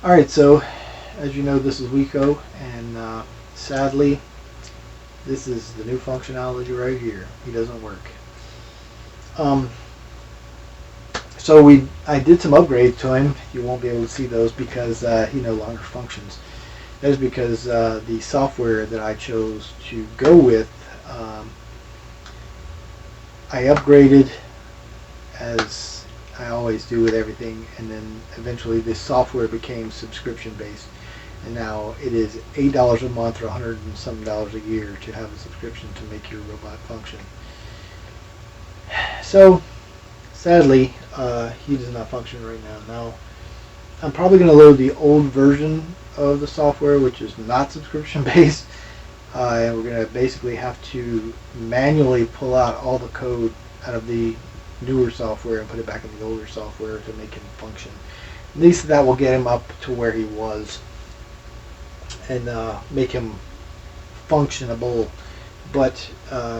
Alright, so as you know, this is Weeko, and sadly this is the new functionality right here. He doesn't work. Um, so I did some upgrades to him. You won't be able to see those because he no longer functions. That is because the software that I chose to go with, I upgraded as I always do with everything, and then eventually this software became subscription based, and now it is $8 a month or $100 and some dollars a year to have a subscription to make your robot function. So sadly, he does not function right now. Now I'm probably going to load the old version of the software, which is not subscription based, and we're going to basically have to manually pull out all the code out of the newer software and put it back in the older software to make him function. At least that will get him up to where he was and make him functionable. But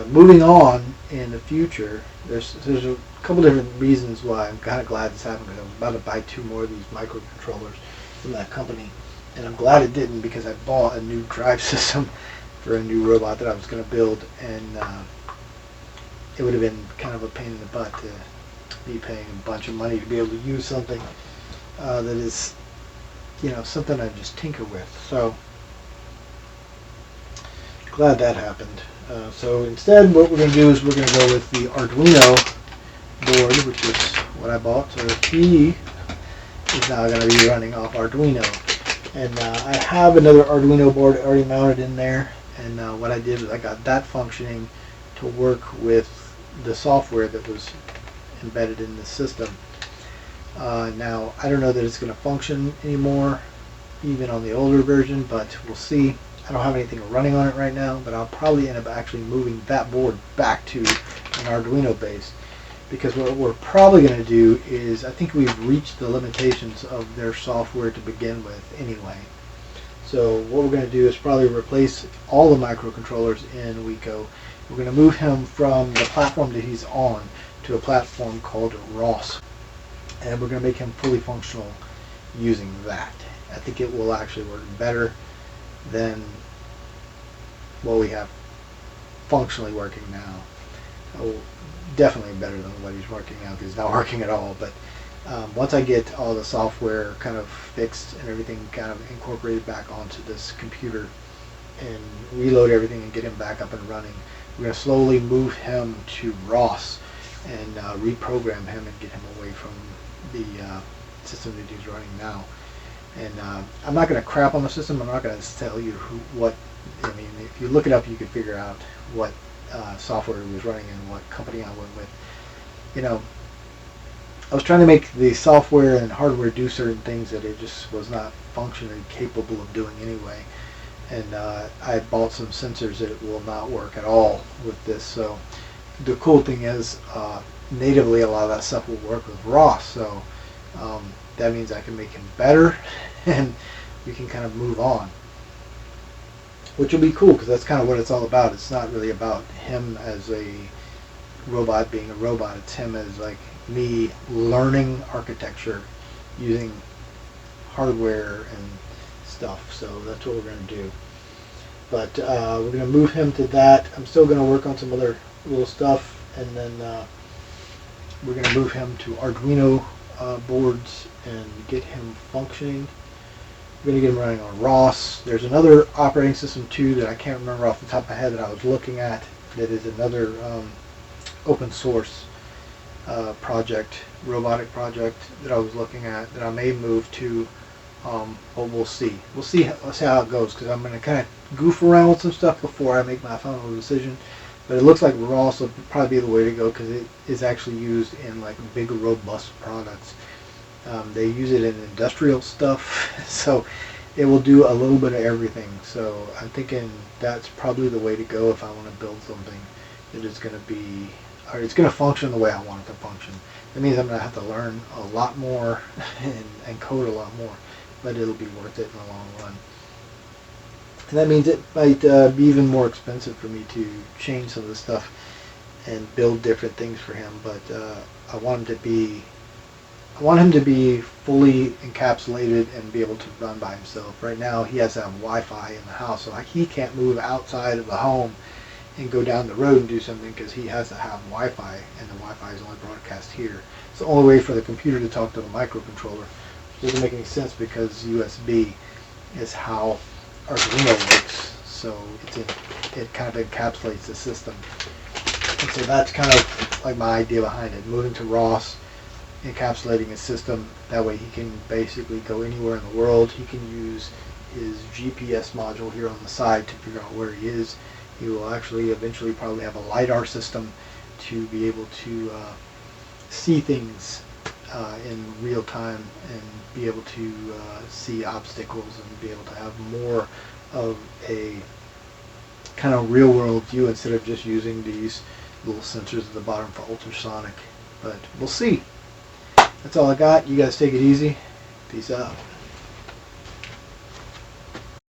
moving on in the future, there's a couple different reasons why I'm kind of glad this happened, because I was about to buy 2 more of these microcontrollers from that company, and I'm glad it didn't, because I bought a new drive system for a new robot that I was going to build, and it would have been kind of a pain in the butt to be paying a bunch of money to be able to use something that is, something I just tinker with. So glad that happened. So instead, what we're going to do is we're going to go with the Arduino board, which is what I bought. So he is now going to be running off Arduino. And I have another Arduino board already mounted in there. And what I did was I got that functioning to work with the software that was embedded in the system. Now, I don't know that it's going to function anymore, even on the older version, but we'll see. I don't have anything running on it right now, but I'll probably end up actually moving that board back to an Arduino base, because what we're probably going to do is, I think we've reached the limitations of their software to begin with anyway. So what we're going to do is probably replace all the microcontrollers in Weeko. We're going to move him from the platform that he's on to a platform called ROS, and we're going to make him fully functional using that. I think it will actually work better than what we have functionally working now. Oh, definitely better than what he's working now, because he's not working at all. But once I get all the software kind of fixed and everything kind of incorporated back onto this computer and reload everything and get him back up and running, we're going to slowly move him to ROS and reprogram him and get him away from the system that he's running now. And I'm not going to crap on the system. I'm not going to tell you I mean, if you look it up, you can figure out what software he was running and what company I went with. I was trying to make the software and hardware do certain things that it just was not functionally capable of doing anyway. And I bought some sensors that will not work at all with this. So the cool thing is, natively a lot of that stuff will work with ROS. So that means I can make him better, and we can kind of move on, which will be cool, because that's kind of what it's all about. It's not really about him as a robot being a robot. It's him as like me learning architecture using hardware and stuff. So that's what we're going to do. But we're going to move him to that. I'm still going to work on some other little stuff, and then we're going to move him to Arduino boards and get him functioning. We're going to get him running on ROS. There's another operating system too that I can't remember off the top of my head that I was looking at, that is another open source robotic project that I was looking at, that I may move to, but we'll see. We'll see how it goes, because I'm going to kind of goof around with some stuff before I make my final decision. But it looks like ROS will probably be the way to go, because it is actually used in like big, robust products. They use it in industrial stuff, so it will do a little bit of everything. So I'm thinking that's probably the way to go if I want to build something that is going to be, or it's going to function the way I want it to function. That means I'm going to have to learn a lot more and code a lot more, but it'll be worth it in the long run. And that means it might be even more expensive for me to change some of the stuff and build different things for him. But I want him to be fully encapsulated and be able to run by himself. Right now he has to have Wi-Fi in the house, so he can't move outside of the home and go down the road and do something because he has to have Wi-Fi, and the Wi-Fi is only broadcast here. It's the only way for the computer to talk to the microcontroller. It doesn't make any sense because USB is how Arduino works, so it kind of encapsulates the system. And so that's kind of like my idea behind it, moving to ROS, encapsulating his system. That way he can basically go anywhere in the world. He can use his GPS module here on the side to figure out where he is. He will actually eventually probably have a LiDAR system to be able to see things in real time and be able to see obstacles and be able to have more of a kind of real world view instead of just using these little sensors at the bottom for ultrasonic. But we'll see. That's all I got. You guys take it easy. Peace out.